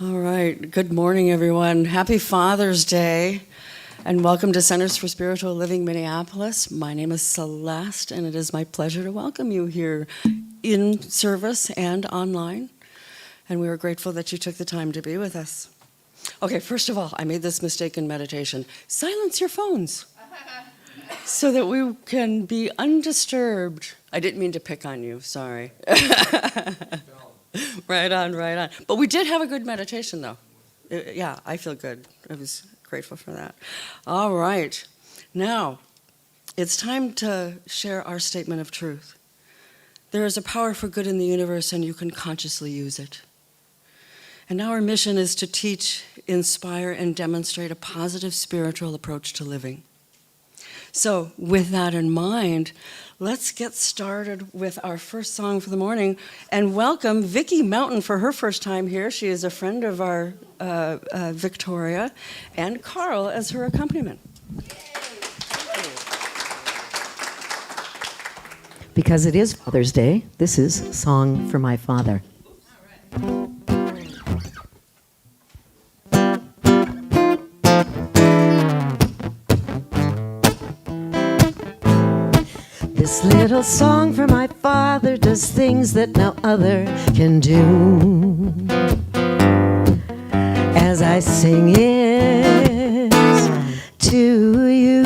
All right. Good morning, everyone. Happy Father's Day, and welcome to Centers for Spiritual Living Minneapolis. My name is Celeste, and it is my pleasure to welcome you here in service and online. And we are grateful that you took the time to be with us. Okay, first of all, I made this mistake in meditation. Silence your phones so that we can be undisturbed. I didn't mean to pick on you, sorry. Right on, right on. But we did have a good meditation, though. Yeah, I feel good. I was grateful for that. All right. Now, it's time to share our statement of truth. There is a power for good in the universe, and you can consciously use it. And our mission is to teach, inspire, and demonstrate a positive spiritual approach to living. So, with that in mind, let's get started with our first song for the morning and welcome Vicki Mountain for her first time here. She is a friend of our Victoria, and Carl as her accompaniment. Because it is Father's Day, this is Song for My Father. This little song for my father does things that no other can do. As I sing it to you,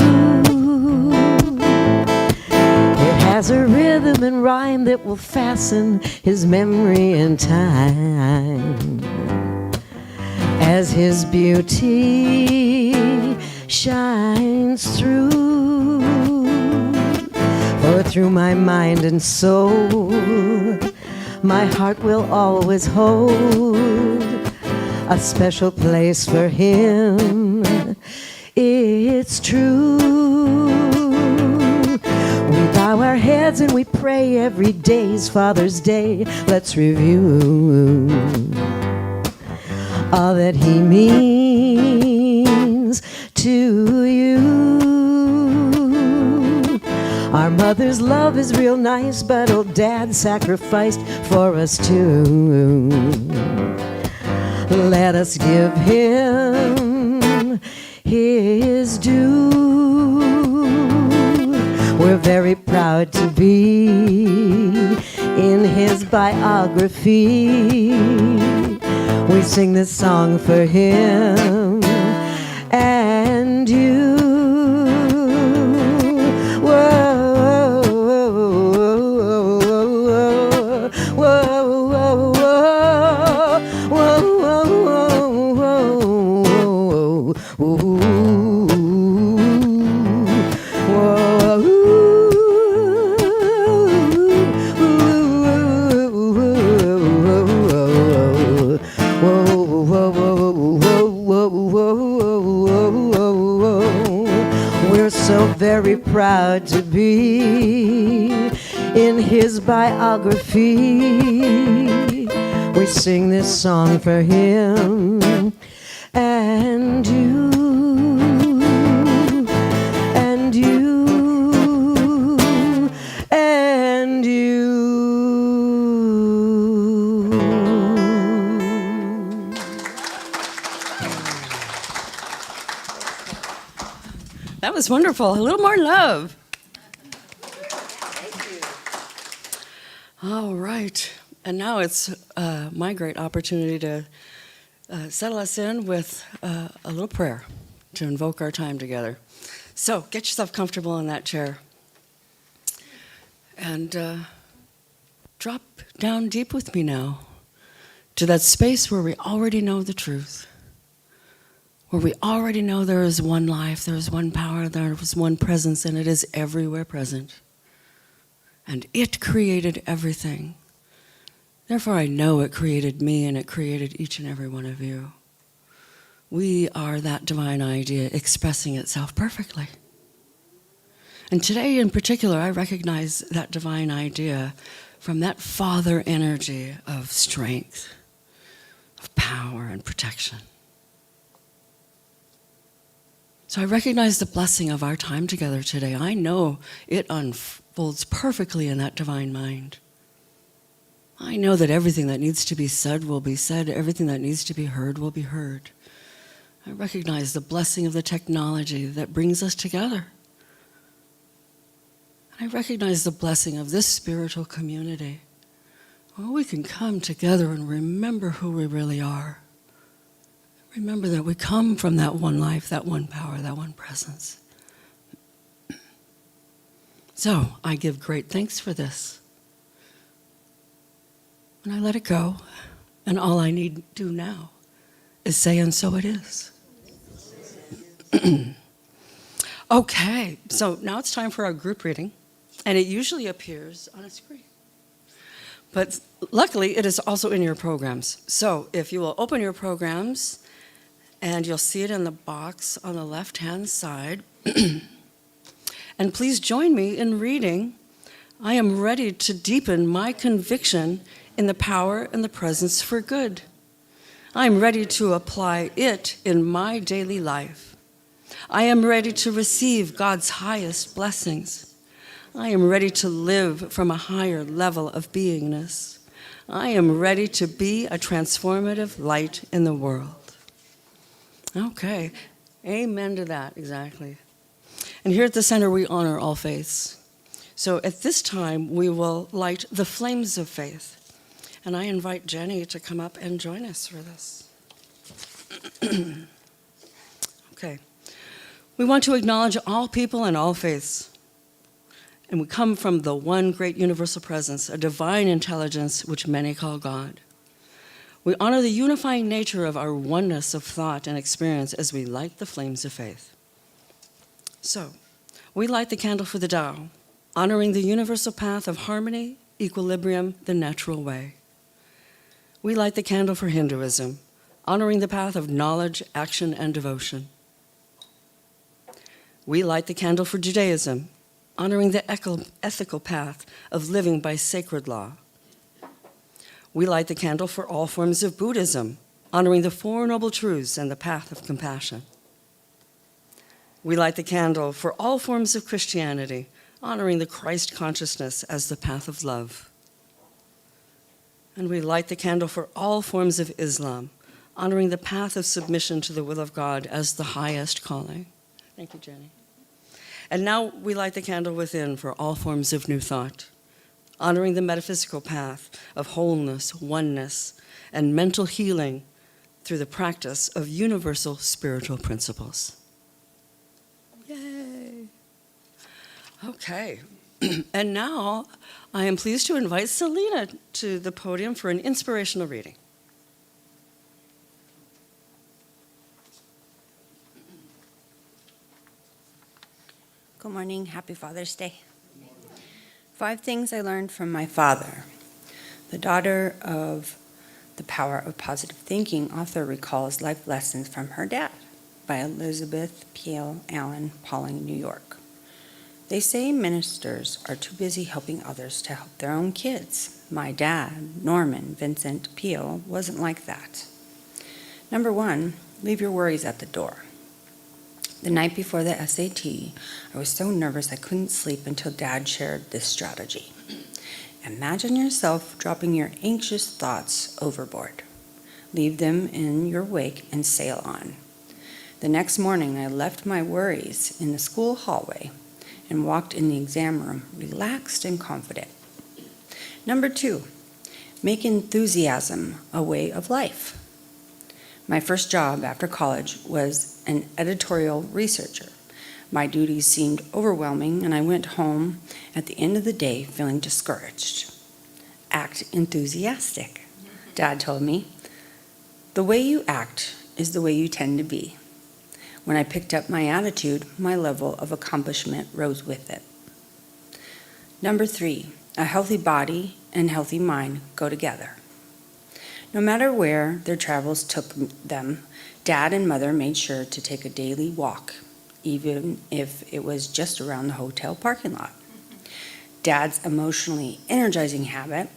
it has a rhythm and rhyme that will fasten his memory in time. As his beauty shines through, for through my mind and soul, my heart will always hold a special place for him. It's true. We bow our heads and we pray every day's Father's Day. Let's review all that he means to you. Our mother's love is real nice, but old Dad sacrificed for us too. Let us give him his due. We're very proud to be in his biography. We sing this song for him and you. We're so very proud to be in his biography. We sing this song for him and you, and you, and you. That was wonderful. A little more love. All right. And now it's my great opportunity to settle us in with a little prayer to invoke our time together. So get yourself comfortable in that chair. And drop down deep with me now to that space where we already know the truth. Where we already know there is one life, there is one power, there is one presence, and it is everywhere present. And it created everything. Therefore, I know it created me, and it created each and every one of you. We are that divine idea expressing itself perfectly. And today in particular, I recognize that divine idea from that father energy of strength, of power and protection. So I recognize the blessing of our time together today. I know it unfolds perfectly in that divine mind. I know that everything that needs to be said will be said, everything that needs to be heard will be heard. I recognize the blessing of the technology that brings us together. I recognize the blessing of this spiritual community, where we can come together and remember who we really are. Remember that we come from that one life, that one power, that one presence. So I give great thanks for this. And I let it go, and all I need to do now is say, and so it is. Okay, so now it's time for our group reading, and it usually appears on a screen. But luckily, it is also in your programs. So if you will open your programs, and you'll see it in the box on the left-hand side. And please join me in reading. I am ready to deepen my conviction in the power and the presence for good. I am ready to apply it in my daily life. I am ready to receive God's highest blessings. I am ready to live from a higher level of beingness. I am ready to be a transformative light in the world. Okay, amen to that, exactly. And here at the center, we honor all faiths. So at this time, we will light the flames of faith. And I invite Jenny to come up and join us for this. Okay. We want to acknowledge all people and all faiths. And we come from the one great universal presence, a divine intelligence which many call God. We honor the unifying nature of our oneness of thought and experience as we light the flames of faith. So, we light the candle for the Tao, honoring the universal path of harmony, equilibrium, the natural way. We light the candle for Hinduism, honoring the path of knowledge, action, and devotion. We light the candle for Judaism, honoring the ethical path of living by sacred law. We light the candle for all forms of Buddhism, honoring the Four Noble Truths and the path of compassion. We light the candle for all forms of Christianity, honoring the Christ consciousness as the path of love. And we light the candle for all forms of Islam, honoring the path of submission to the will of God as the highest calling. Thank you, Jenny. And now we light the candle within for all forms of New Thought, honoring the metaphysical path of wholeness, oneness, and mental healing through the practice of universal spiritual principles. Yay! Okay, and now I am pleased to invite Selena to the podium for an inspirational reading. Good morning. Happy Father's Day. 5 things I learned from my father. The daughter of The Power of Positive Thinking author recalls life lessons from her dad by Elizabeth Peel Allen, Pauling, New York. They say ministers are too busy helping others to help their own kids. My dad, Norman Vincent Peel, wasn't like that. Number 1, leave your worries at the door. The night before the SAT, I was so nervous I couldn't sleep until Dad shared this strategy. Imagine yourself dropping your anxious thoughts overboard. Leave them in your wake and sail on. The next morning, I left my worries in the school hallway and walked in the exam room, relaxed and confident. Number 2, make enthusiasm a way of life. My first job after college was an editorial researcher. My duties seemed overwhelming, and I went home at the end of the day feeling discouraged. Act enthusiastic, Dad told me. The way you act is the way you tend to be. When I picked up my attitude, my level of accomplishment rose with it. Number 3, a healthy body and healthy mind go together. No matter where their travels took them, Dad and Mother made sure to take a daily walk, even if it was just around the hotel parking lot. Dad's emotionally energizing habit,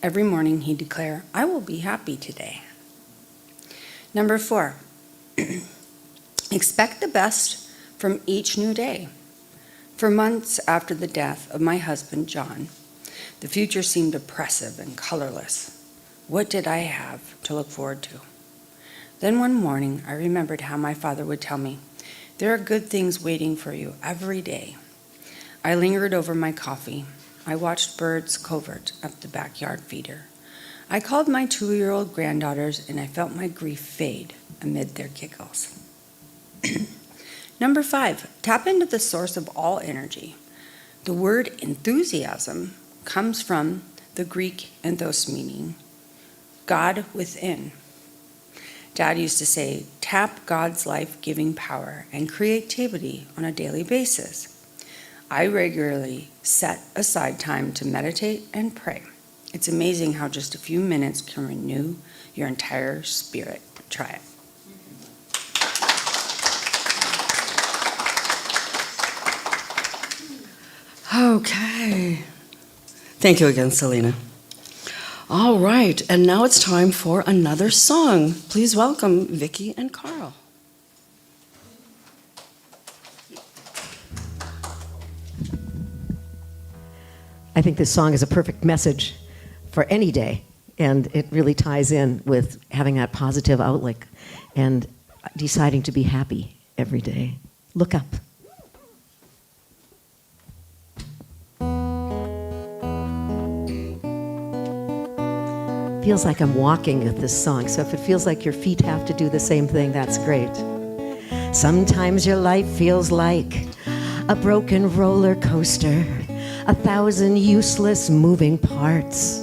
every morning he'd declare, "I will be happy today." Number 4, expect the best from each new day. For months after the death of my husband, John, The future seemed oppressive and colorless. What did I have to look forward to? Then one morning, I remembered how my father would tell me, "There are good things waiting for you every day." I lingered over my coffee. I watched birds covert up the backyard feeder. I called my 2-year-old granddaughters, and I felt my grief fade amid their giggles. Number 5, tap into the source of all energy. The word enthusiasm comes from the Greek enthos, meaning God within. Dad used to say, tap God's life-giving power and creativity on a daily basis. I regularly set aside time to meditate and pray. It's amazing how just a few minutes can renew your entire spirit. Try it. Okay. Thank you again, Selena. All right, and now it's time for another song. Please welcome Vicki and Carl. I think this song is a perfect message for any day, and it really ties in with having that positive outlook and deciding to be happy every day. Look up. Feels like I'm walking with this song, so if it feels like your feet have to do the same thing, that's great. Sometimes your life feels like a broken roller coaster, 1,000 useless moving parts.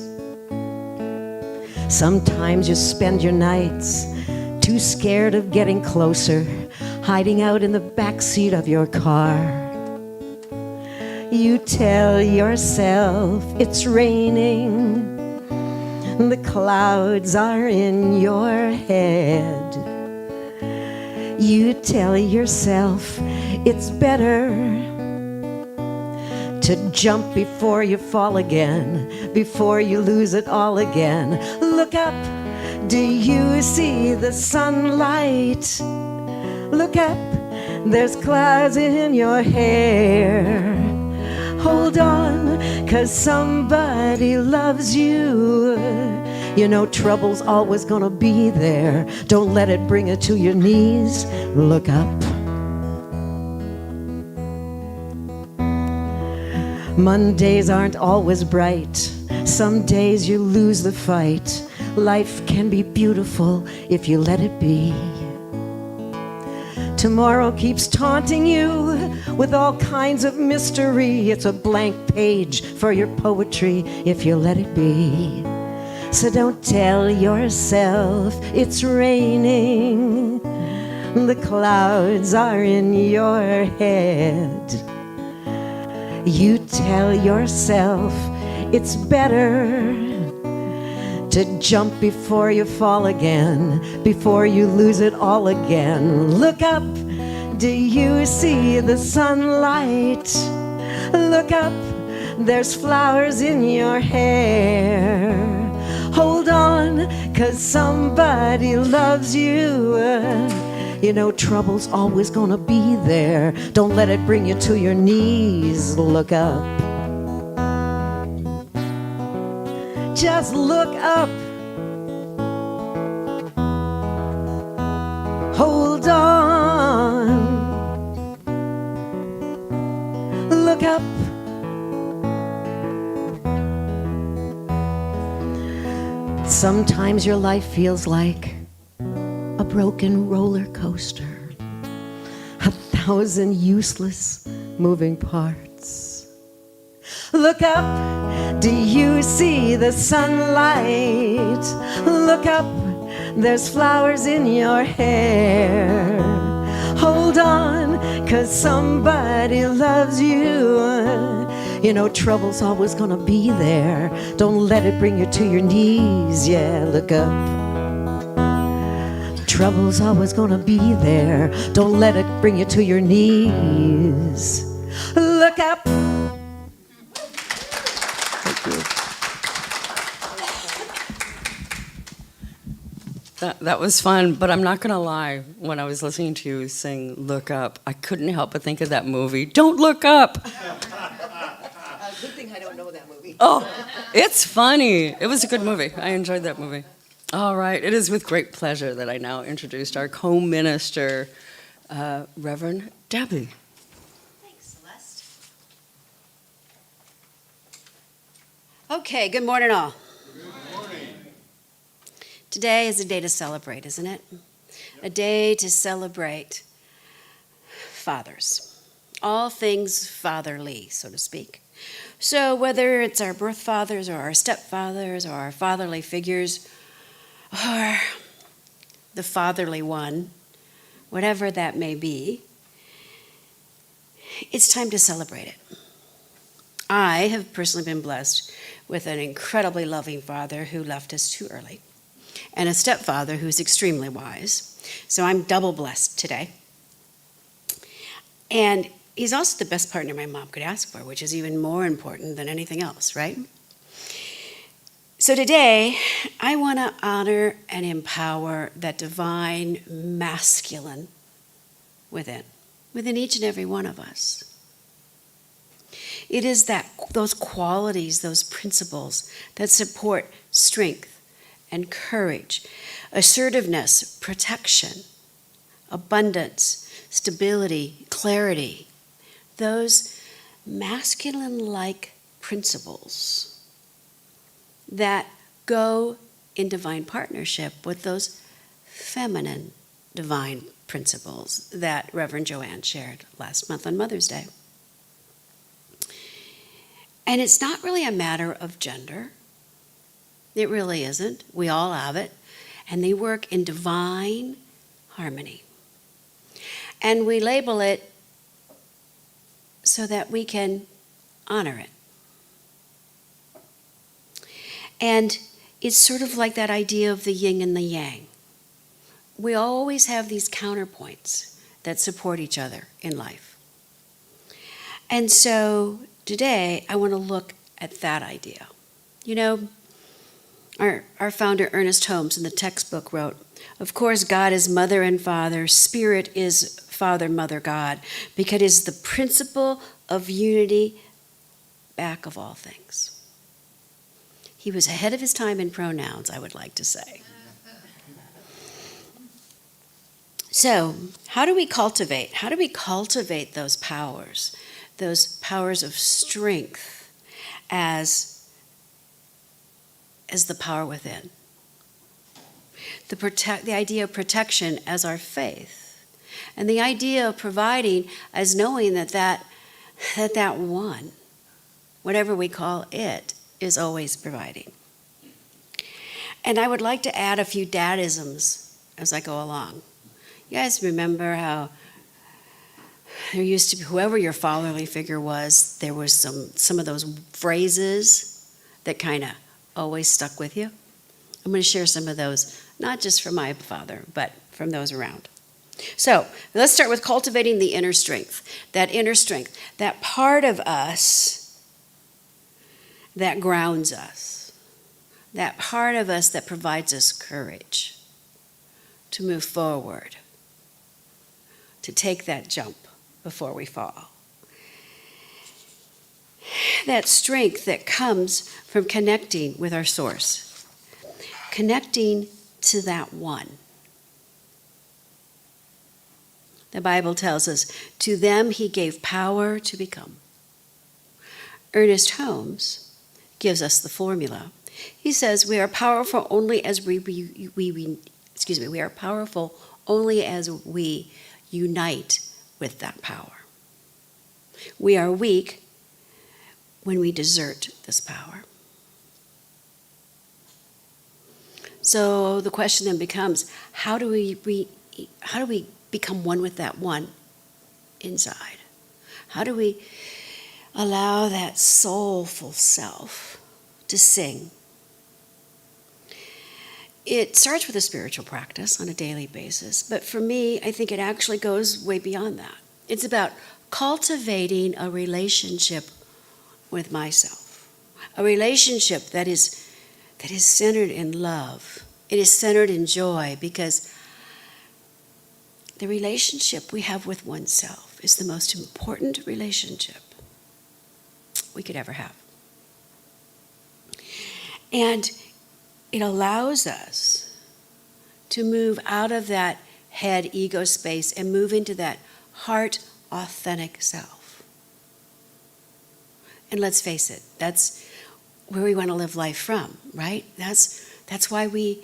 Sometimes you spend your nights too scared of getting closer, hiding out in the backseat of your car. You tell yourself it's raining, the clouds are in your head. You tell yourself it's better to jump before you fall again, before you lose it all again. Look up, do you see the sunlight? Look up, there's clouds in your hair. Hold on, 'cause somebody loves you. You know trouble's always gonna be there. Don't let it bring you to your knees. Look up. Mondays aren't always bright. Some days you lose the fight. Life can be beautiful if you let it be. Tomorrow keeps taunting you with all kinds of mystery. It's a blank page for your poetry if you let it be. So don't tell yourself it's raining. The clouds are in your head. You tell yourself it's better to jump before you fall again, before you lose it all again. Look up, do you see the sunlight? Look up, there's flowers in your hair. Hold on, 'cause somebody loves you. You know trouble's always gonna be there. Don't let it bring you to your knees. Look up. Just look up. Hold on. Look up. Sometimes your life feels like a broken roller coaster, 1,000 useless moving parts. Look up, do you see the sunlight? Look up, there's flowers in your hair. Hold on, 'cause somebody loves you. You know trouble's always gonna be there. Don't let it bring you to your knees. Yeah, look up. Trouble's always gonna be there. Don't let it bring you to your knees. Look up. Thank you. That was fun, but I'm not going to lie. When I was listening to you sing Look Up, I couldn't help but think of that movie, Don't Look Up. Good thing I don't know that movie. Oh, it's funny. It was a good movie. I enjoyed that movie. All right. It is with great pleasure that I now introduced our co-minister, Reverend Debbie. Thanks, Celeste. Okay, good morning, all. Good morning. Today is a day to celebrate, isn't it? A day to celebrate fathers. All things fatherly, so to speak. So whether it's our birth fathers or our stepfathers or our fatherly figures or the fatherly one, whatever that may be, it's time to celebrate it. I have personally been blessed with an incredibly loving father who left us too early, and a stepfather who's extremely wise. So I'm double blessed today. And he's also the best partner my mom could ask for, which is even more important than anything else, right? So today, I want to honor and empower that divine masculine within each and every one of us. It is those qualities, those principles that support strength and courage, assertiveness, protection, abundance, stability, clarity. Those masculine-like principles that go in divine partnership with those feminine divine principles that Reverend Joanne shared last month on Mother's Day. And it's not really a matter of gender. It really isn't. We all have it. And they work in divine harmony. And we label it so that we can honor it. And it's sort of like that idea of the yin and the yang. We always have these counterpoints that support each other in life. And so today, I want to look at that idea. You know, our founder, Ernest Holmes, in the textbook wrote, "Of course, God is mother and father. Spirit is Father, Mother, God, because it is the principle of unity back of all things." He was ahead of his time in pronouns, I would like to say. So, how do we cultivate those powers of strength as the power within? The idea of protection as our faith, and the idea of providing as knowing that one, whatever we call it, is always providing. And I would like to add a few dadisms as I go along. You guys remember how there used to be, whoever your fatherly figure was, there was some of those phrases that kind of always stuck with you? I'm going to share some of those, not just from my father, but from those around. So let's start with cultivating the inner strength, that part of us that grounds us, that part of us that provides us courage to move forward, to take that jump before we fall. That strength that comes from connecting with our source, connecting to that one. The Bible tells us, to them he gave power to become. Ernest Holmes gives us the formula. He says we are powerful only as we are powerful only as we unite with that power. We are weak when we desert this power. So the question then becomes, how do we become one with that one inside? How do we allow that soulful self to sing? It starts with a spiritual practice on a daily basis, but for me, I think it actually goes way beyond that. It's about cultivating a relationship with myself, a relationship that is centered in love. It is centered in joy, because the relationship we have with oneself is the most important relationship we could ever have. And it allows us to move out of that head ego space and move into that heart authentic self. And let's face it, that's where we want to live life from, right? That's why we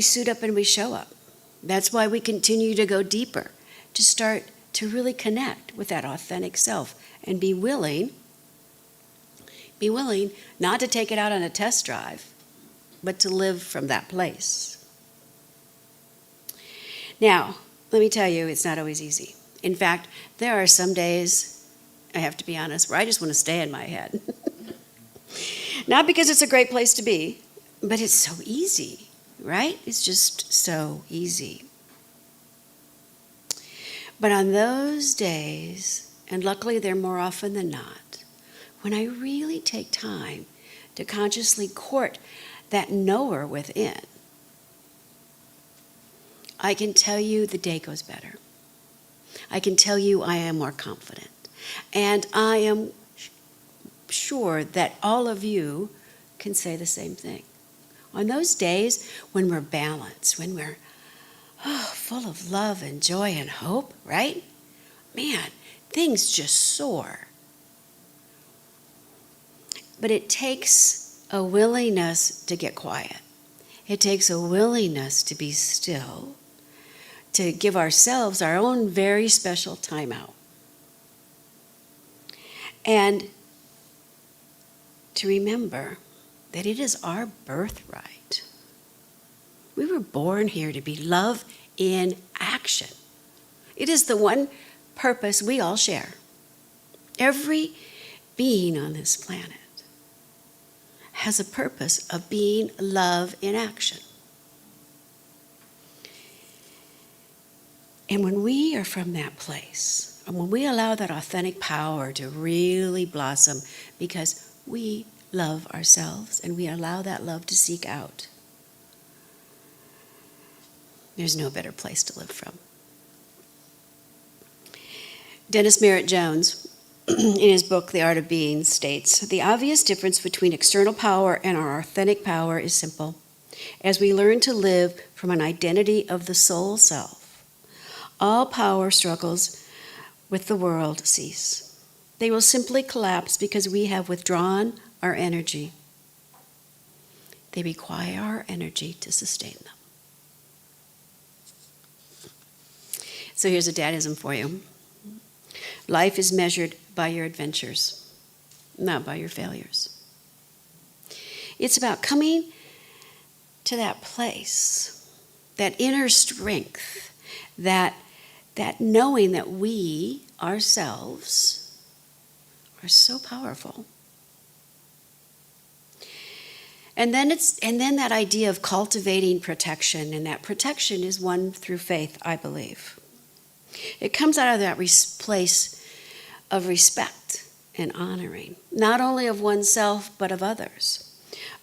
suit up and we show up. That's why we continue to go deeper, to start to really connect with that authentic self and be willing not to take it out on a test drive, but to live from that place. Now, let me tell you, it's not always easy. In fact, there are some days, I have to be honest, where I just want to stay in my head. Not because it's a great place to be, but it's so easy, right? It's just so easy. But on those days, and luckily they're more often than not, when I really take time to consciously court that knower within, I can tell you the day goes better. I can tell you I am more confident. And I am sure that all of you can say the same thing. On those days when we're balanced, when we're full of love and joy and hope, right? Man, things just soar. But it takes a willingness to get quiet. It takes a willingness to be still, to give ourselves our own very special time out. And to remember that it is our birthright. We were born here to be love in action. It is the one purpose we all share. Every being on this planet has a purpose of being love in action. And when we are from that place, and when we allow that authentic power to really blossom because we love ourselves and we allow that love to seek out, there's no better place to live from. Dennis Merritt Jones, in his book, The Art of Being, states, the obvious difference between external power and our authentic power is simple. As we learn to live from an identity of the soul self, all power struggles with the world cease. They will simply collapse because we have withdrawn our energy. They require our energy to sustain them. So here's a dadism for you. Life is measured by your adventures, not by your failures. It's about coming to that place, that inner strength, that knowing that we ourselves are so powerful. And then that idea of cultivating protection, and that protection is won through faith, I believe. It comes out of that place of respect and honoring, not only of oneself, but of others,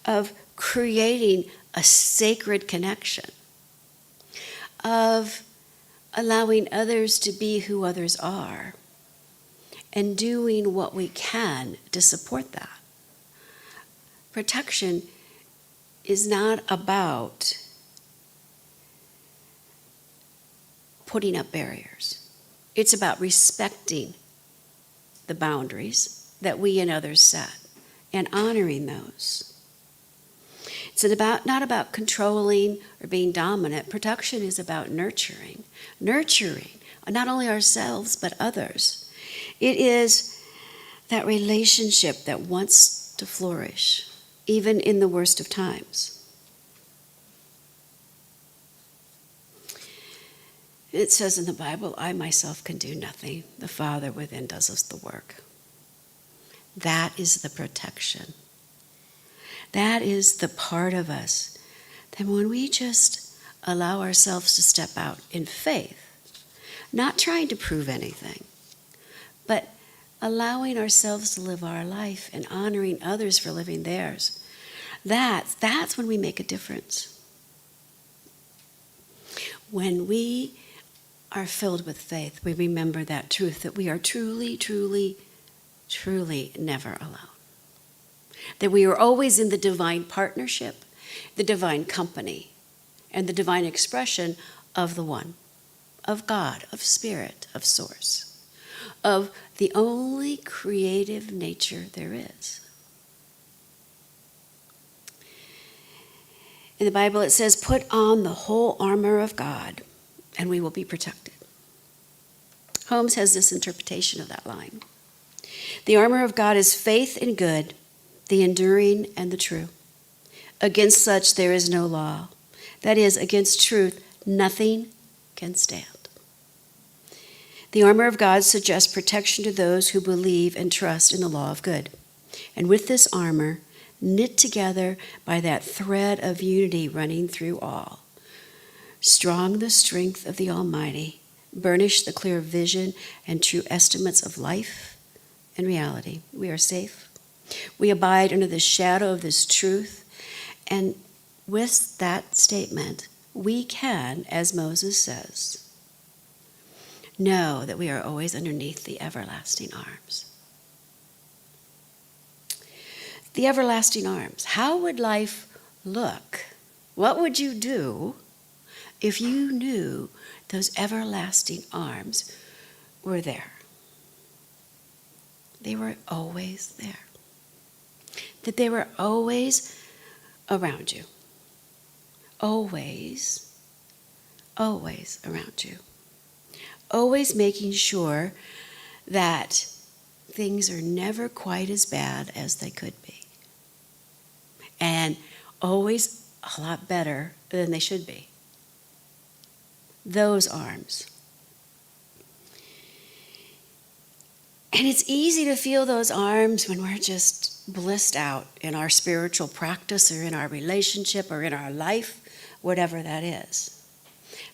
of creating a sacred connection, of allowing others to be who others are, and doing what we can to support that. Protection is not about putting up barriers. It's about respecting the boundaries that we and others set and honoring those. It's not about controlling or being dominant. Protection is about nurturing not only ourselves but others. It is that relationship that wants to flourish, even in the worst of times. It says in the Bible, I myself can do nothing. The Father within does us the work. That is the protection. That is the part of us that when we just allow ourselves to step out in faith, not trying to prove anything, but allowing ourselves to live our life and honoring others for living theirs, that's when we make a difference. When we are filled with faith, we remember that truth, that we are truly, truly, truly never alone. that we are always in the divine partnership, the divine company, and the divine expression of the One, of God, of Spirit, of Source, of the only creative nature there is. In the Bible it says, put on the whole armor of God and we will be protected. Holmes has this interpretation of that line. The armor of God is faith in good, the enduring and the true. Against such there is no law. That is, against truth, nothing can stand. The armor of God suggests protection to those who believe and trust in the law of good. And with this armor, knit together by that thread of unity running through all, strong the strength of the Almighty, burnish the clear vision and true estimates of life and reality. We are safe. We abide under the shadow of this truth. And with that statement, we can, as Moses says, know that we are always underneath the everlasting arms. The everlasting arms. How would life look? What would you do if you knew those everlasting arms were there? They were always there. That they were always around you. Always, always around you. Always making sure that things are never quite as bad as they could be. And always a lot better than they should be. Those arms. And it's easy to feel those arms when we're just blissed out in our spiritual practice or in our relationship or in our life, whatever that is.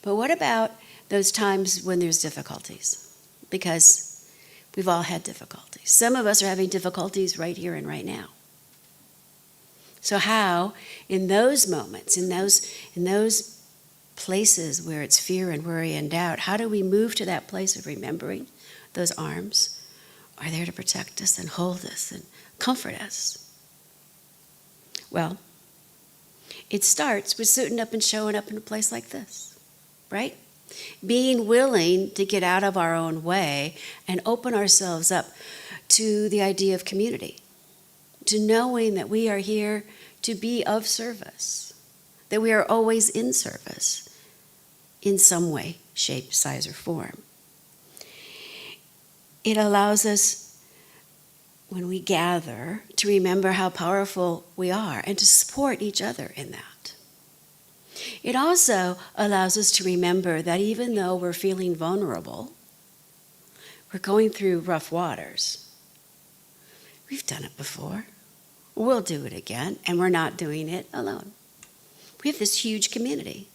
But what about those times when there's difficulties? Because we've all had difficulties. Some of us are having difficulties right here and right now. So how, in those moments, in those places where it's fear and worry and doubt, how do we move to that place of remembering those arms are there to protect us and hold us and comfort us? Well, it starts with suiting up and showing up in a place like this, right? Being willing to get out of our own way and open ourselves up to the idea of community, to knowing that we are here to be of service, that we are always in service in some way, shape, size, or form. It allows us, when we gather, to remember how powerful we are and to support each other in that. It also allows us to remember that even though we're feeling vulnerable, we're going through rough waters. We've done it before. We'll do it again, and we're not doing it alone. We have this huge community.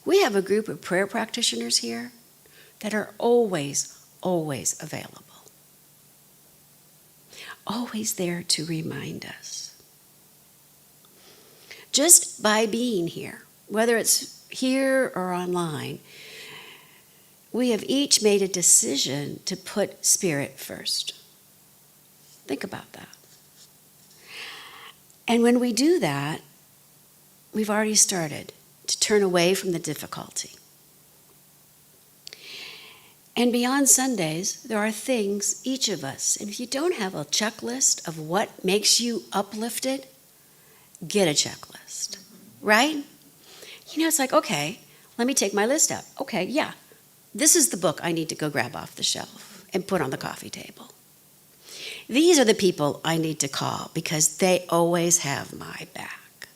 We have a group of prayer practitioners here that are always, always available. Always there to remind us. Just by being here, whether it's here or online, we have each made a decision to put Spirit first. Think about that. And when we do that, we've already started to turn away from the difficulty. And beyond Sundays, there are things, each of us, and if you don't have a checklist of what makes you uplifted, get a checklist, right? You know, it's like, okay, let me take my list out. Okay, yeah, this is the book I need to go grab off the shelf and put on the coffee table. These are the people I need to call because they always have my back.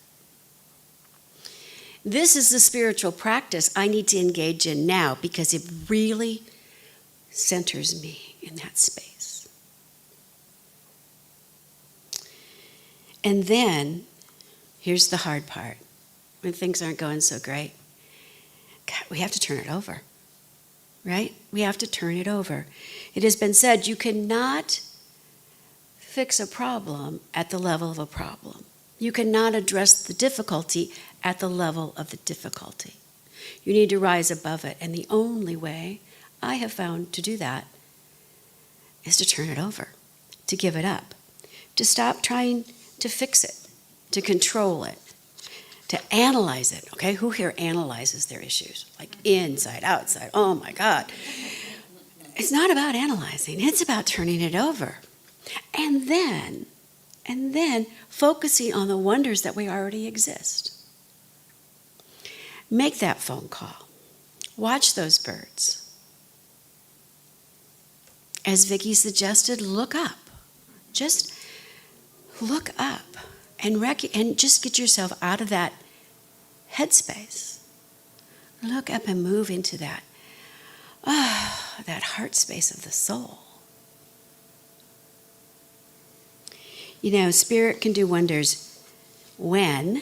This is the spiritual practice I need to engage in now because it really centers me in that space. And then, here's the hard part. When things aren't going so great, God, we have to turn it over, right? We have to turn it over. It has been said you cannot fix a problem at the level of a problem. You cannot address the difficulty at the level of the difficulty. You need to rise above it, and the only way I have found to do that is to turn it over, to give it up, to stop trying to fix it, to control it, to analyze it. Okay, who here analyzes their issues? Like inside, outside. Oh my God. It's not about analyzing, it's about turning it over. And then focusing on the wonders that we already exist. Make that phone call. Watch those birds. As Vicki suggested, look up. Just look up and just get yourself out of that headspace. Look up and move into that heart space of the soul. You know, spirit can do wonders when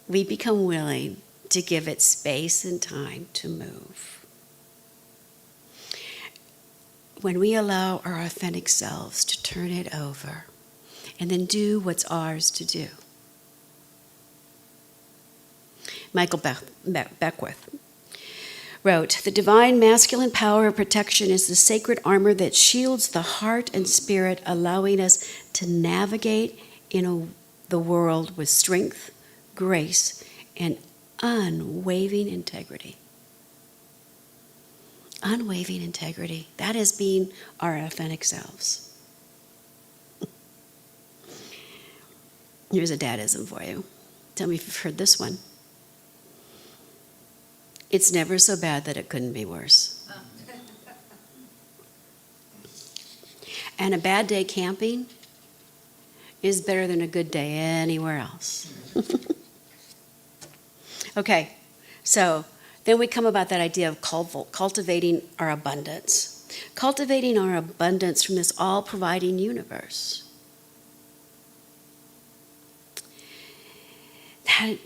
we become willing to give it space and time to move. When we allow our authentic selves to turn it over and then do what's ours to do. Michael Beckwith wrote, "The divine masculine power of protection is the sacred armor that shields the heart and spirit, allowing us to navigate in the world with strength, grace, and unwavering integrity." Unwavering integrity. That is being our authentic selves. Here's a dadism for you. Tell me if you've heard this one. It's never so bad that it couldn't be worse. And a bad day camping is better than a good day anywhere else. Okay, so then we come about that idea of cultivating our abundance. Cultivating our abundance from this all-providing universe.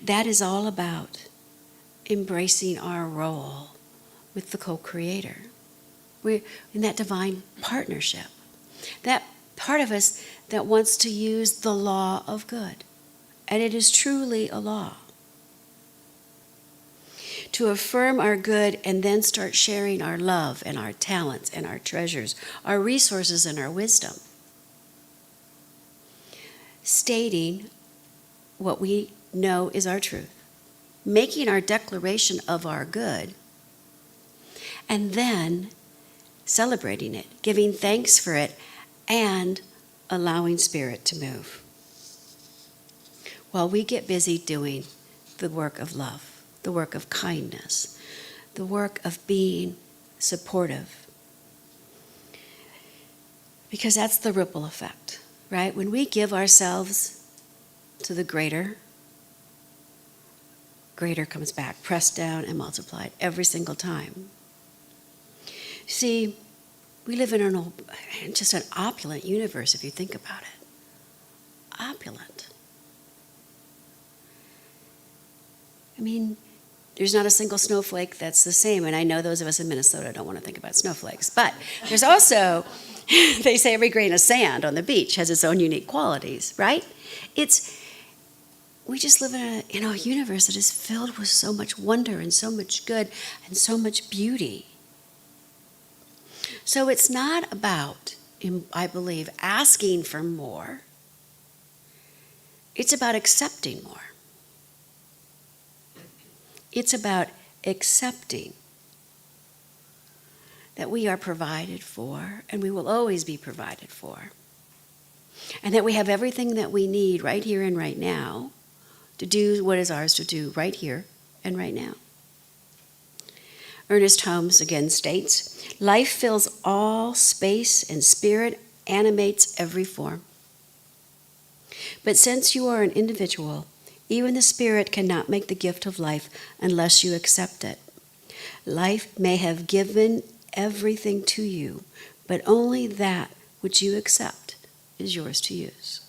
That is all about embracing our role with the co-creator. We're in that divine partnership. That part of us that wants to use the law of good. And it is truly a law. To affirm our good and then start sharing our love and our talents and our treasures, our resources and our wisdom. Stating what we know is our truth. Making our declaration of our good, and then celebrating it, giving thanks for it, and allowing spirit to move. While we get busy doing the work of love, the work of kindness, the work of being supportive. Because that's the ripple effect, right? When we give ourselves to the greater comes back, pressed down and multiplied every single time. See, we live in just an opulent universe if you think about it. Opulent. I mean, there's not a single snowflake that's the same, and I know those of us in Minnesota don't want to think about snowflakes, but there's also, they say every grain of sand on the beach has its own unique qualities, right? We just live in a universe that is filled with so much wonder and so much good and so much beauty. So it's not about, I believe, asking for more. It's about accepting more. It's about accepting that we are provided for and we will always be provided for. And that we have everything that we need right here and right now to do what is ours to do right here and right now. Ernest Holmes again states, "Life fills all space and spirit animates every form. But since you are an individual, even the spirit cannot make the gift of life unless you accept it. Life may have given everything to you, but only that which you accept is yours to use."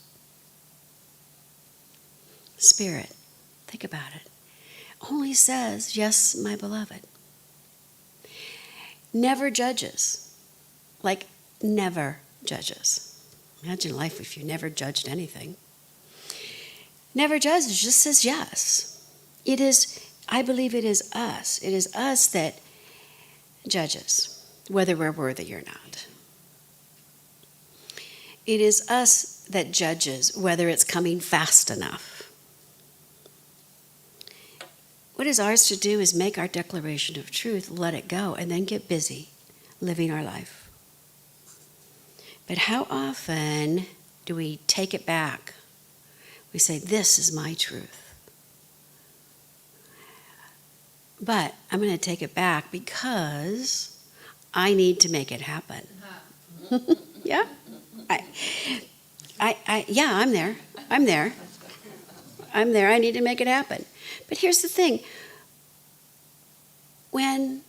Spirit, think about it, only says, "Yes, my beloved." Never judges, like never judges. Imagine life if you never judged anything. Never judges, just says yes. It is, I believe it is us. It is us that judges, whether we're worthy or not. It is us that judges whether it's coming fast enough. What is ours to do is make our declaration of truth, let it go, and then get busy living our life. But how often do we take it back? We say, this is my truth. But I'm going to take it back because I need to make it happen. Yeah? Yeah, I'm there. I need to make it happen. But here's the thing. When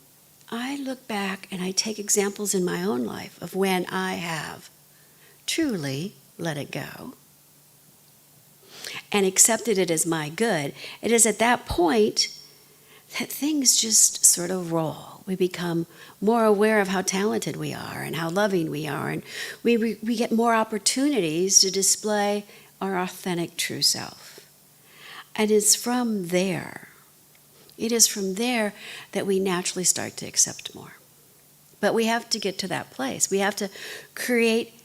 I look back and I take examples in my own life of when I have truly let it go and accepted it as my good, it is at that point that things just sort of roll. We become more aware of how talented we are and how loving we are, and we get more opportunities to display our authentic true self. And it is from there that we naturally start to accept more. But we have to get to that place. We have to create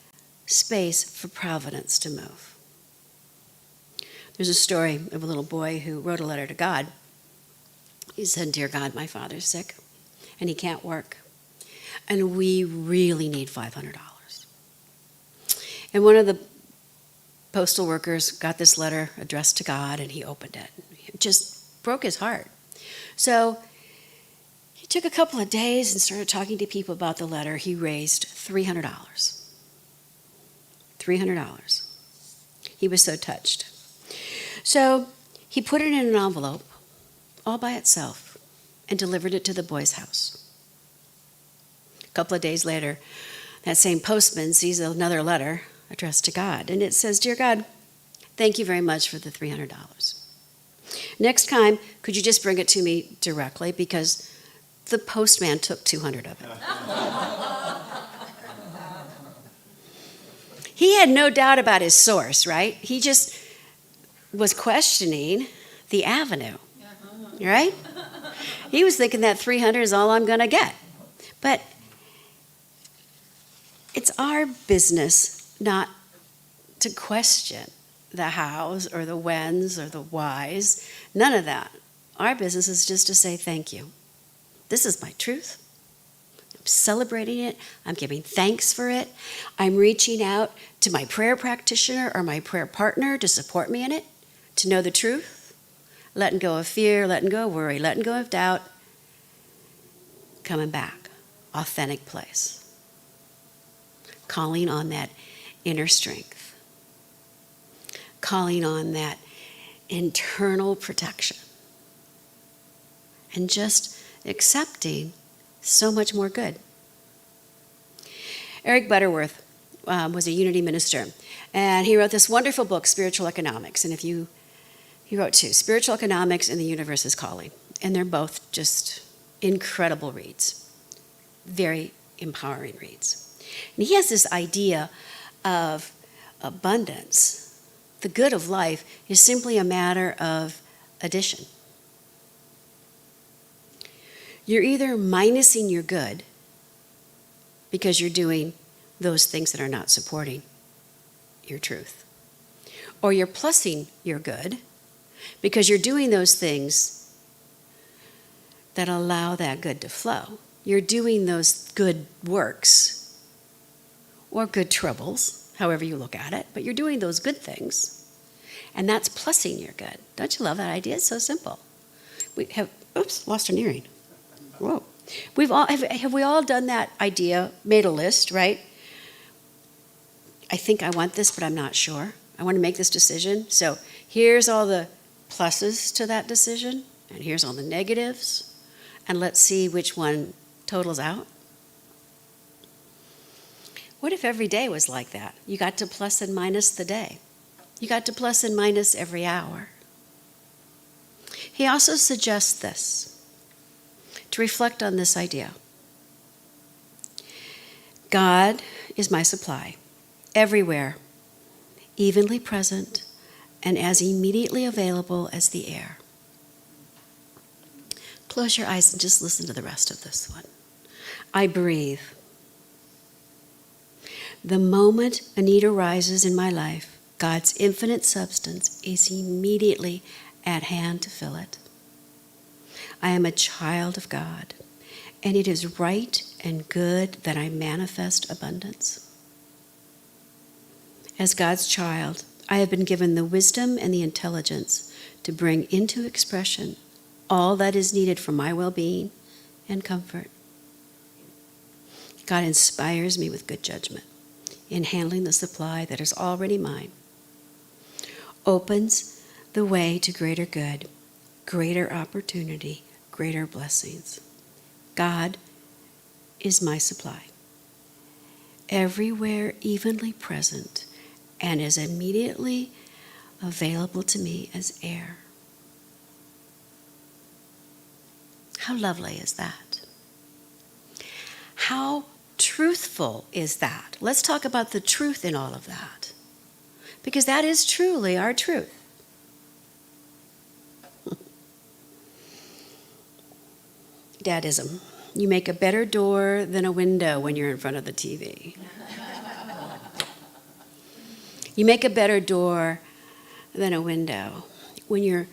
space for providence to move. There's a story of a little boy who wrote a letter to God. He said, "Dear God, my father's sick and he can't work. And we really need $500. And one of the postal workers got this letter addressed to God, and he opened it. It just broke his heart. So he took a couple of days and started talking to people about the letter. He raised $300. $300. He was so touched. So he put it in an envelope all by itself and delivered it to the boy's house. A couple of days later, that same postman sees another letter addressed to God, and it says, "Dear God, thank you very much for the $300. Next time, could you just bring it to me directly, because the postman took 200 of it." He had no doubt about his source, right? He just was questioning the avenue, right? He was thinking that 300 is all I'm going to get. But it's our business not to question the hows or the whens or the whys. None of that. Our business is just to say thank you. This is my truth. I'm celebrating it. I'm giving thanks for it. I'm reaching out to my prayer practitioner or my prayer partner to support me in it, to know the truth, letting go of fear, letting go of worry, letting go of doubt, coming back, authentic place, calling on that inner strength, calling on that internal protection, and just accepting so much more good. Eric Butterworth was a Unity minister, and he wrote this wonderful book, Spiritual Economics. And he wrote two, Spiritual Economics and The Universe is Calling. And they're both just incredible reads, very empowering reads. And he has this idea of abundance. The good of life is simply a matter of addition. You're either minusing your good because you're doing those things that are not supporting your truth, or you're plussing your good because you're doing those things that allow that good to flow. You're doing those good works or good troubles, however you look at it, but you're doing those good things, and that's plussing your good. Don't you love that idea? It's so simple. Lost an earring. Whoa. Have we all done that idea, made a list, right? I think I want this, but I'm not sure. I want to make this decision. So here's all the pluses to that decision, and here's all the negatives, and let's see which one totals out. What if every day was like that? You got to plus and minus the day. You got to plus and minus every hour. He also suggests this, to reflect on this idea. God is my supply, everywhere, evenly present, and as immediately available as the air. Close your eyes and just listen to the rest of this one. I breathe. The moment a need arises in my life, God's infinite substance is immediately at hand to fill it. I am a child of God, and it is right and good that I manifest abundance. As God's child, I have been given the wisdom and the intelligence to bring into expression all that is needed for my well-being and comfort. God inspires me with good judgment in handling the supply that is already mine, opens the way to greater good, greater opportunity, greater blessings. God is my supply, everywhere evenly present, and is immediately available to me as air. How lovely is that? How truthful is that? Let's talk about the truth in all of that, because that is truly our truth. Dadism. You make a better door than a window when you're in front of the TV. You make a better door than a window when you're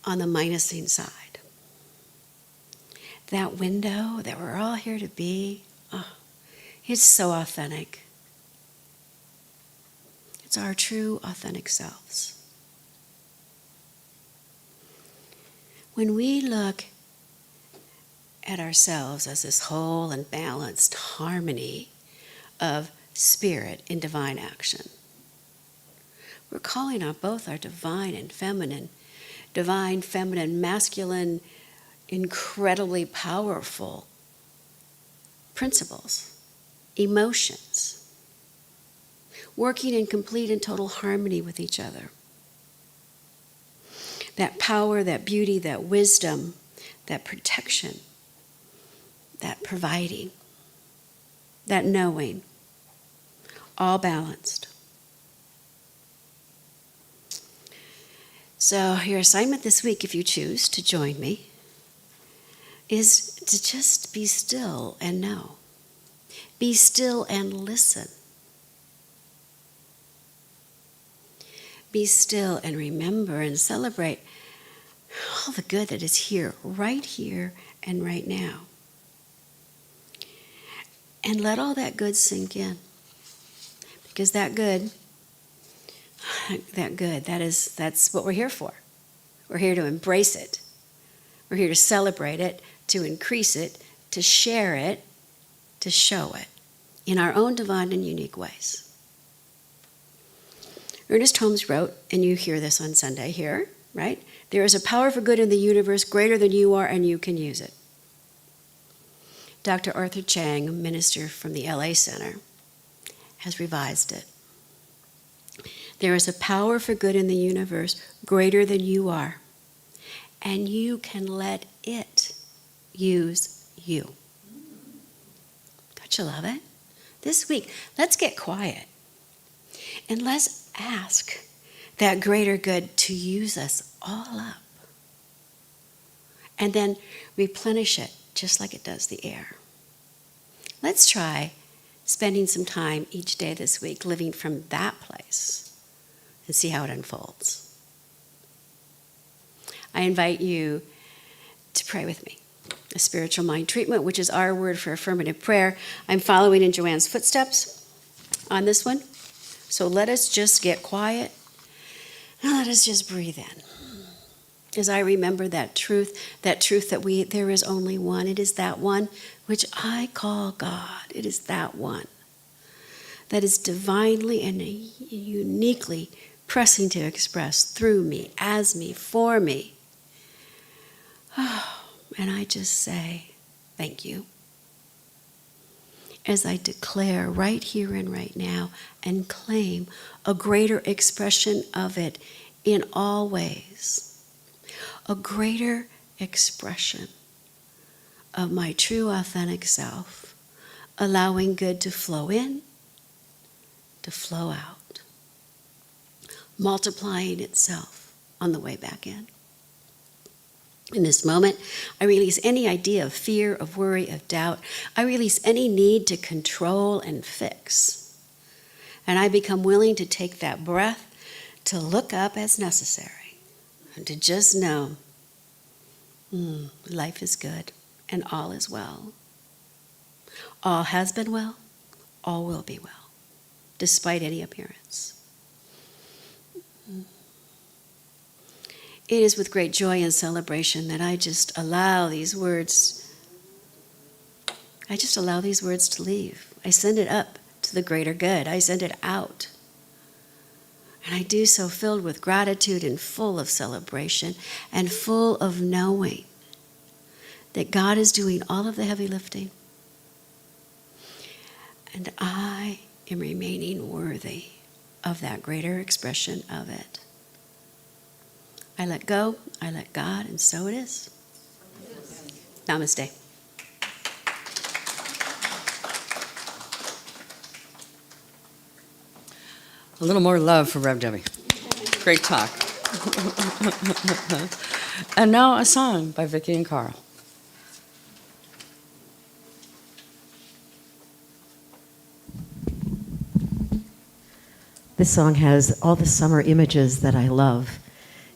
on the minusing side. That window that we're all here to be, it's so authentic. It's our true, authentic selves. When we look at ourselves as this whole and balanced harmony of spirit in divine action, we're calling on both our divine, feminine, masculine, incredibly powerful principles, emotions, working in complete and total harmony with each other. That power, that beauty, that wisdom, that protection, that providing, that knowing, all balanced. So your assignment this week, if you choose to join me, is to just be still and know. Be still and listen. Be still and remember and celebrate all the good that is here and right now. And let all that good sink in. Because that's what we're here for. We're here to embrace it. We're here to celebrate it, to increase it, to share it, to show it in our own divine and unique ways. Ernest Holmes wrote, and you hear this on Sunday here, right? There is a power for good in the universe greater than you are, and you can use it. Dr. Arthur Chang, a minister from the LA Center, has revised it. There is a power for good in the universe greater than you are, and you can let it use you. Don't you love it? This week, let's get quiet and let's ask that greater good to use us all up and then replenish it just like it does the air. Let's try spending some time each day this week living from that place and see how it unfolds. I invite you to pray with me. A spiritual mind treatment, which is our word for affirmative prayer. I'm following in Joanne's footsteps on this one. So let us just get quiet and let us just breathe in. As I remember that truth that there is only one. It is that one which I call God. It is that one that is divinely and uniquely pressing to express through me, as me, for me. Oh, and I just say, thank you. As I declare right here and right now and claim a greater expression of it in all ways. A greater expression of my true authentic self, allowing good to flow in, to flow out, multiplying itself on the way back in. In this moment, I release any idea of fear, of worry, of doubt. I release any need to control and fix. And I become willing to take that breath to look up as necessary and to just know life is good and all is well. All has been well, all will be well, despite any appearance. It is with great joy and celebration that I just allow these words to leave. I send it up to the greater good. I send it out. And I do so filled with gratitude and full of celebration and full of knowing that God is doing all of the heavy lifting. And I am remaining worthy of that greater expression of it. I let go, I let God, and so it is. Namaste. A little more love for Rev Debbie. Great talk. And now a song by Vicki and Carl. This song has all the summer images that I love,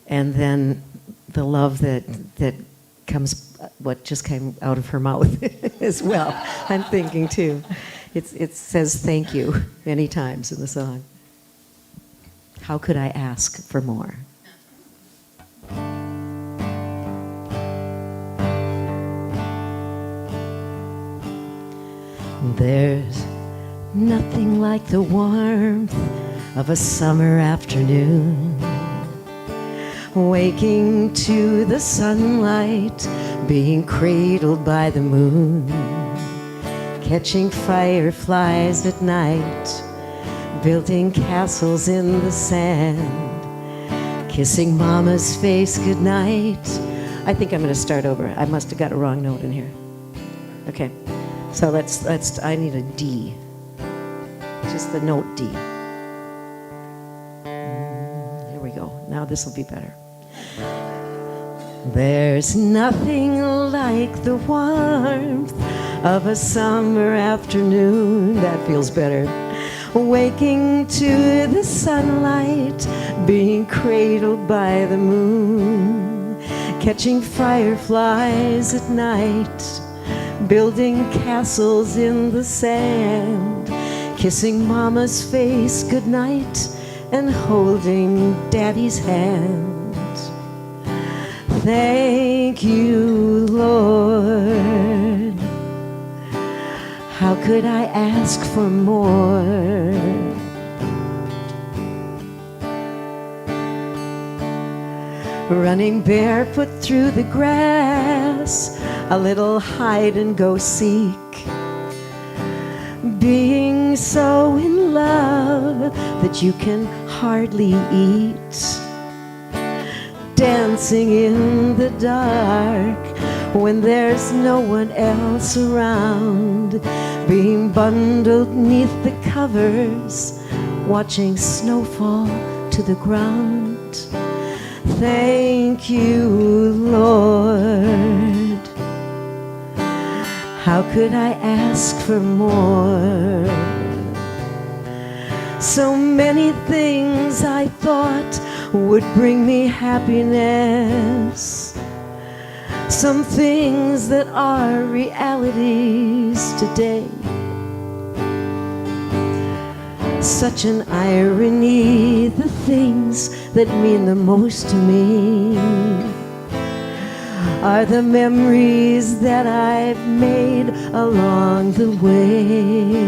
and then the love that comes, what just came out of her mouth as well. I'm thinking too. It says thank you many times in the song. How could I ask for more? There's nothing like the warmth of a summer afternoon, waking to the sunlight, being cradled by the moon, catching fireflies at night, building castles in the sand, kissing mama's face goodnight. I think I'm going to start over. I must have got a wrong note in here. Okay, so let's. I need a D. Just the note D. Here we go. Now this will be better. There's nothing like the warmth of a summer afternoon. That feels better. Waking to the sunlight, being cradled by the moon, catching fireflies at night, building castles in the sand, kissing mama's face goodnight, and holding daddy's hand. Thank you, Lord. How could I ask for more? Running barefoot through the grass, a little hide and go seek, being so in love that you can hardly eat, dancing in the dark when there's no one else around, being bundled neath the covers, watching snow fall to the ground. Thank you, Lord. How could I ask for more? So many things I thought would bring me happiness, some things that are realities today. Such an irony, the things that mean the most to me are the memories that I've made along the way.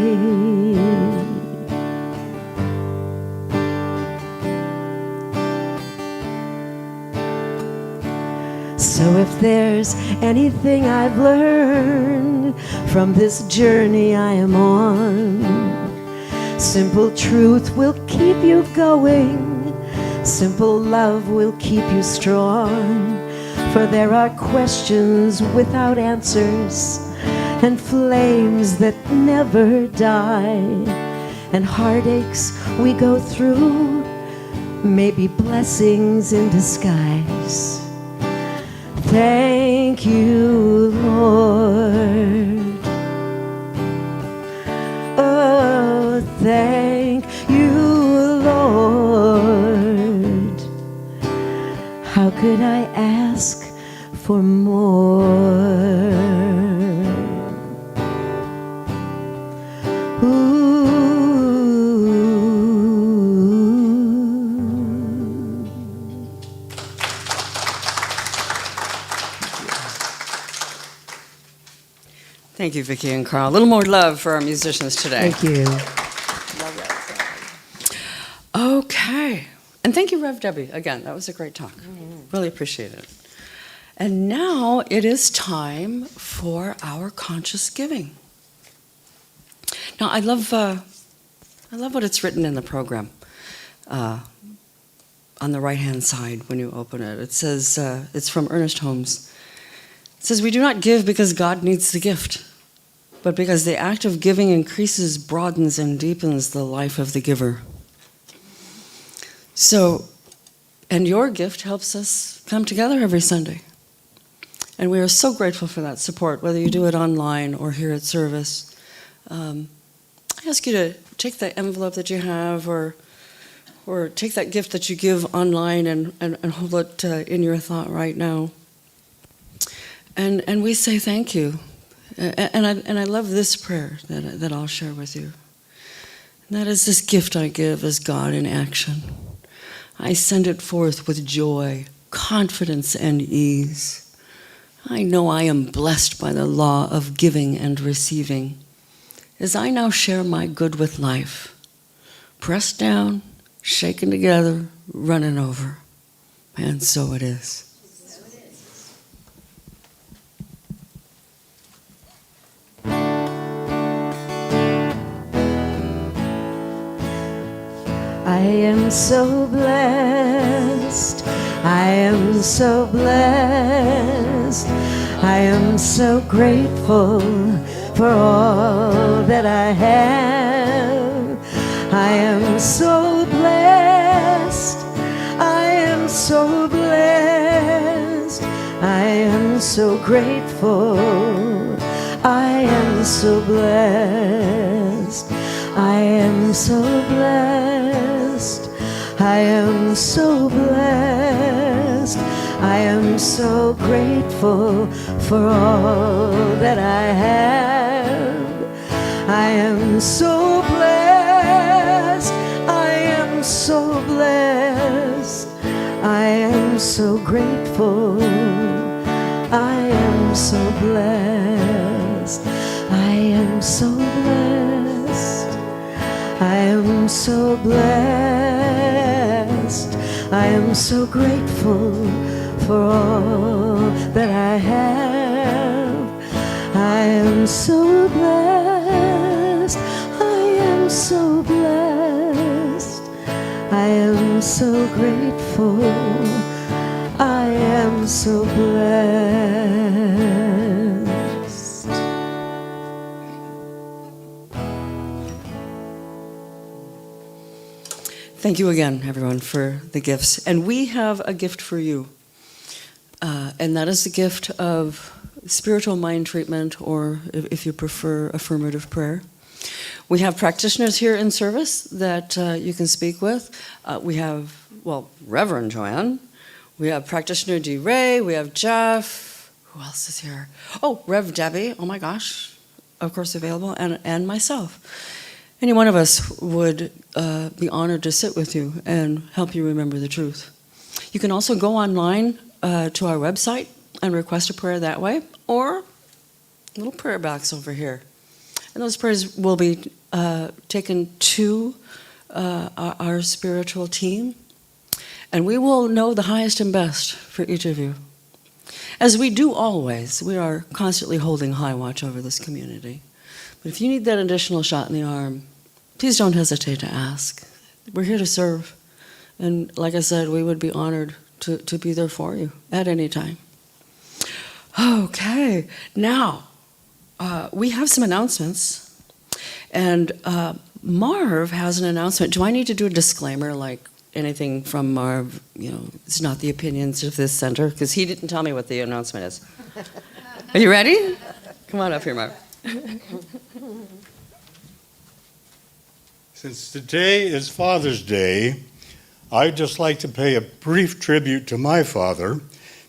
So if there's anything I've learned from this journey I am on, simple truth will keep you going, simple love will keep you strong, for there are questions without answers and flames that never die, and heartaches we go through may be blessings in disguise. Thank you, Lord. Oh, thank you, Lord. How could I ask for more? Thank you, Vicki and Carl. A little more love for our musicians today. Thank you. Okay. And thank you, Rev Debbie. Again, that was a great talk. Really appreciate it. And now it is time for our conscious giving. Now, I love what it's written in the program. On the right-hand side when you open it. It says, it's from Ernest Holmes. It says, "We do not give because God needs the gift, but because the act of giving increases, broadens, and deepens the life of the giver." So, and your gift helps us come together every Sunday. And we are so grateful for that support, whether you do it online or here at service. I ask you to take the envelope that you have or take that gift that you give online and hold it in your thought right now. And we say thank you. And I love this prayer that I'll share with you. And that is, "This gift I give as God in action. I send it forth with joy, confidence, and ease. I know I am blessed by the law of giving and receiving, as I now share my good with life, pressed down, shaken together, running over." And so it is. I am so blessed. I am so blessed. I am so grateful for all that I have. I am so blessed. I am so blessed. I am so grateful. I am so blessed. I am so blessed. I am so blessed. I am so grateful for all that I have. I am so blessed. I am so blessed. I am so grateful. I am so blessed. I am so blessed. I am so blessed. I am so grateful for all that I have. I am so blessed. I am so blessed. I am so grateful. I am so blessed. Thank you again, everyone, for the gifts. And we have a gift for you. And that is the gift of spiritual mind treatment, or if you prefer, affirmative prayer. We have practitioners here in service that you can speak with. We have, Reverend Joanne. We have practitioner D. Ray. We have Jeff. Who else is here? Oh, Rev Debbie. Oh my gosh. Of course, available. And myself. Any one of us would be honored to sit with you and help you remember the truth. You can also go online to our website and request a prayer that way, or little prayer box over here. And those prayers will be taken to our spiritual team, and we will know the highest and best for each of you. As we do always, we are constantly holding high watch over this community. But if you need that additional shot in the arm, please don't hesitate to ask. We're here to serve. And like I said, we would be honored to be there for you at any time. Okay, now we have some announcements. And Marv has an announcement. Do I need to do a disclaimer like anything from our, it's not the opinions of this center, because he didn't tell me what the announcement is. Are you ready? Come on up here, Mark. Since today is Father's Day, I'd just like to pay a brief tribute to my father,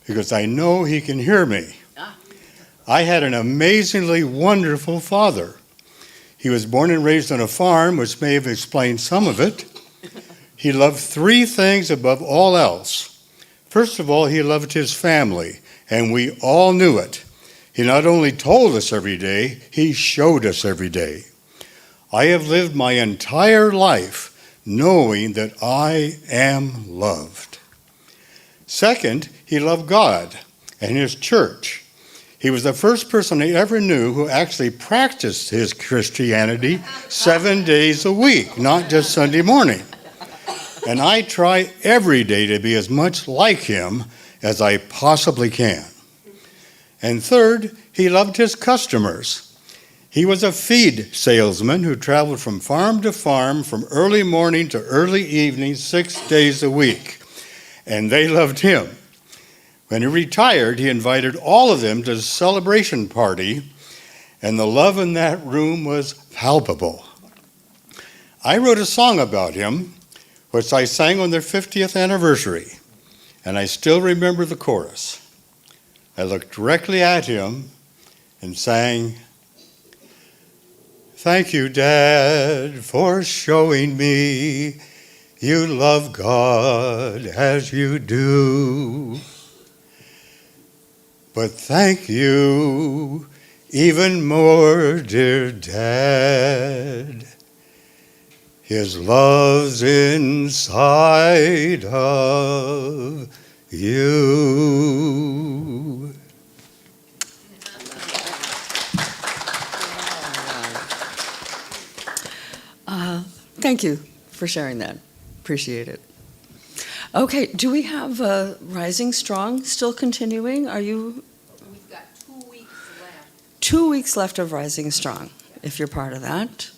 because I know he can hear me. I had an amazingly wonderful father. He was born and raised on a farm, which may have explained some of it. He loved three things above all else. First of all, he loved his family, and we all knew it. He not only told us every day, he showed us every day. I have lived my entire life knowing that I am loved. Second, he loved God and his church. He was the first person I ever knew who actually practiced his Christianity 7 days a week, not just Sunday morning. And I try every day to be as much like him as I possibly can. And third, he loved his customers. He was a feed salesman who traveled from farm to farm from early morning to early evening 6 days a week. And they loved him. When he retired, he invited all of them to a celebration party, and the love in that room was palpable. I wrote a song about him, which I sang on their 50th anniversary, and I still remember the chorus. I looked directly at him and sang, "Thank you, Dad, for showing me you love God as you do. But thank you even more, dear Dad. His love's inside of you." Thank you for sharing that. Appreciate it. Okay, do we have Rising Strong still continuing? We've got 2 weeks left. 2 weeks left of Rising Strong, if you're part of that.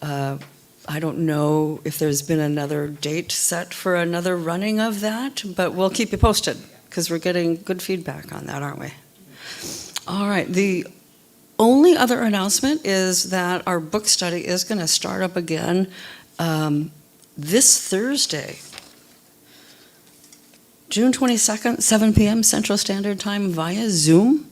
I don't know if there's been another date set for another running of that, but we'll keep you posted, because we're getting good feedback on that, aren't we? All right, the only other announcement is that our book study is going to start up again this Thursday, June 22nd, 7 p.m. Central Standard Time via Zoom.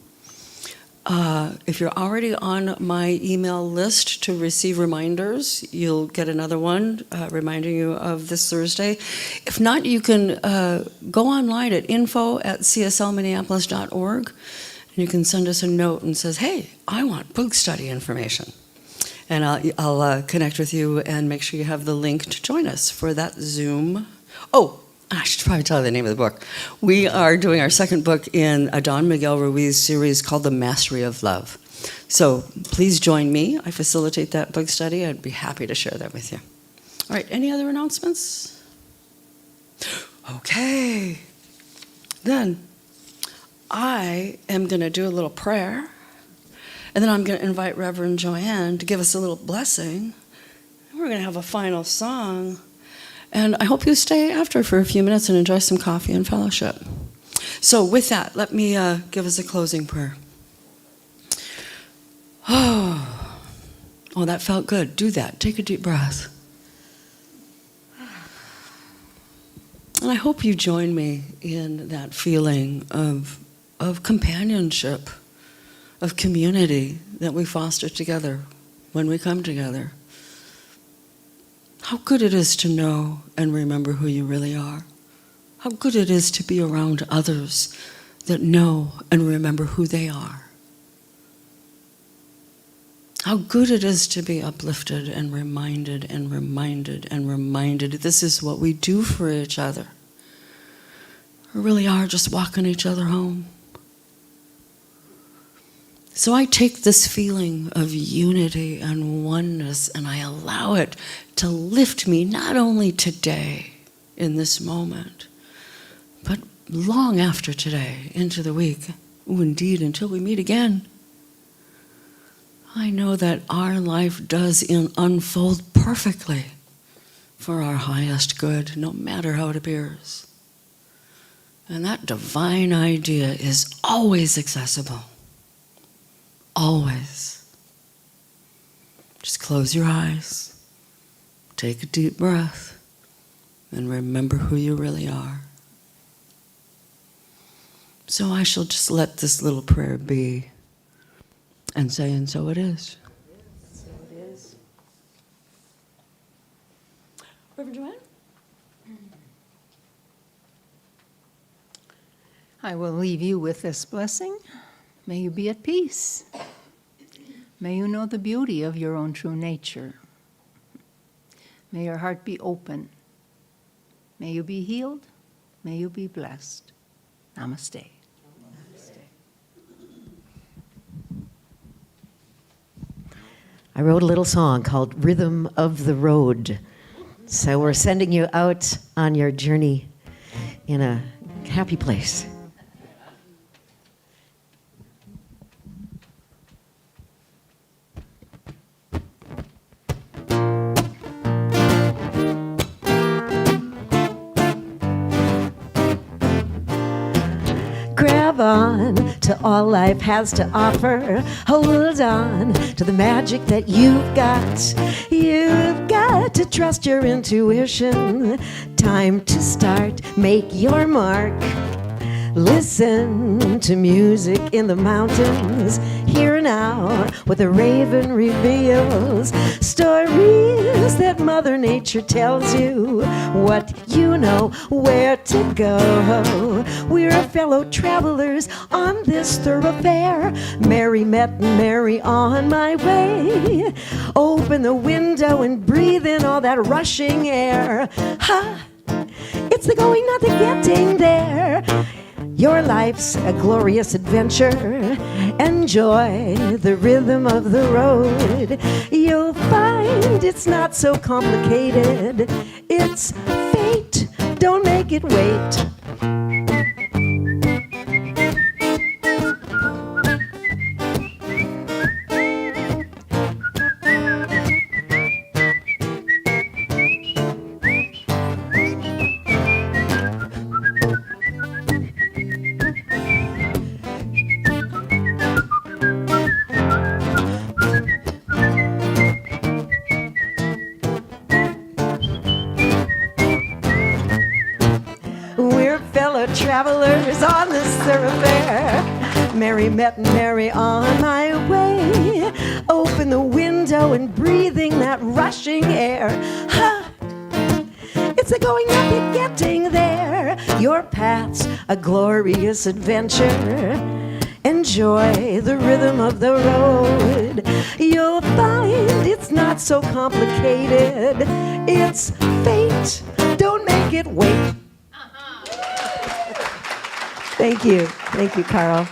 If you're already on my email list to receive reminders, you'll get another one reminding you of this Thursday. If not, you can go online at info@cslminneapolis.org, and you can send us a note and says, "Hey, I want book study information." And I'll connect with you and make sure you have the link to join us for that Zoom. Oh, I should probably tell you the name of the book. We are doing our second book in a Don Miguel Ruiz series called The Mastery of Love. So please join me. I facilitate that book study. I'd be happy to share that with you. All right, any other announcements? Okay. Then I am going to do a little prayer. And then I'm going to invite Reverend Joanne to give us a little blessing. And we're going to have a final song. And I hope you stay after for a few minutes and enjoy some coffee and fellowship. So with that, let me give us a closing prayer. Oh, that felt good. Do that. Take a deep breath. And I hope you join me in that feeling of companionship, of community that we foster together when we come together. How good it is to know and remember who you really are. How good it is to be around others that know and remember who they are. How good it is to be uplifted and reminded and reminded and reminded. This is what we do for each other. We really are just walking each other home. So I take this feeling of unity and oneness and I allow it to lift me not only today in this moment, but long after today, into the week, indeed until we meet again. I know that our life does unfold perfectly for our highest good, no matter how it appears. And that divine idea is always accessible. Always. Just close your eyes, take a deep breath, and remember who you really are. So I shall just let this little prayer be and say, and so it is. So it is. Reverend Joanne? I will leave you with this blessing. May you be at peace. May you know the beauty of your own true nature. May your heart be open. May you be healed. May you be blessed. Namaste. I wrote a little song called Rhythm of the Road. So we're sending you out on your journey in a happy place. Grab on to all life has to offer. Hold on to the magic that you've got. You've got to trust your intuition. Time to start, make your mark. Listen to music in the mountains. Hear now what the raven reveals. Stories that Mother Nature tells you. What you know, where to go. We're fellow travelers on this thoroughfare. Mary met Mary on my way. Open the window and breathe in all that rushing air. Ha! It's the going, not the getting there. Your life's a glorious adventure. Enjoy the rhythm of the road. You'll find it's not so complicated. It's fate, don't make it wait. We're fellow travelers on this thoroughfare. Mary met Mary on my way. Open the window and breathing that rushing air. Ha! It's a going, not the getting there. Your path's a glorious adventure. Enjoy the rhythm of the road. You'll find it's not so complicated. It's fate, don't make it wait. Thank you, Carl.